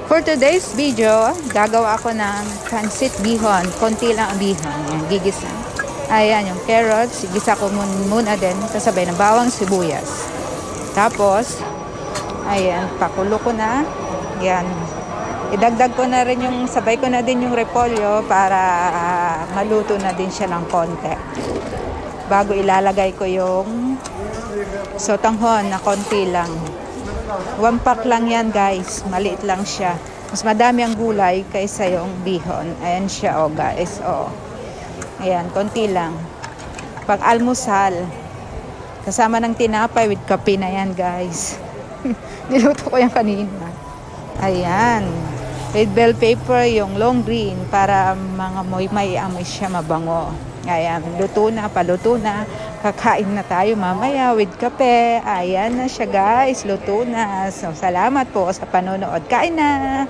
For today's video, gagawa ako ng pancit bihon. Konti lang ang bihon. Yan, gigisa. Ayan, yung carrots. Gisa ko muna din. Kasabay ng bawang sibuyas. Tapos, ayan, pakulo ko na. Yan. Idagdag ko na rin yung, sabay ko na din yung repolyo para maluto na din siya ng konti. Bago ilalagay ko yung sotanghon na konti lang. 1 pack lang yan guys, maliit lang siya. Mas madami ang gulay kaysa yung bihon. Ayan siya guys, ayan, konti lang. Pag almusal, kasama ng tinapay with kape na yan guys. Niluto ko yan kanina. Ayan, red bell pepper, yung long green para mga may amoy siya mabango. Ayan, luto na, paluto na. Kakain na tayo mamaya with kape. Ayan na siya guys, luto na. So, salamat po sa panonood. Kain na!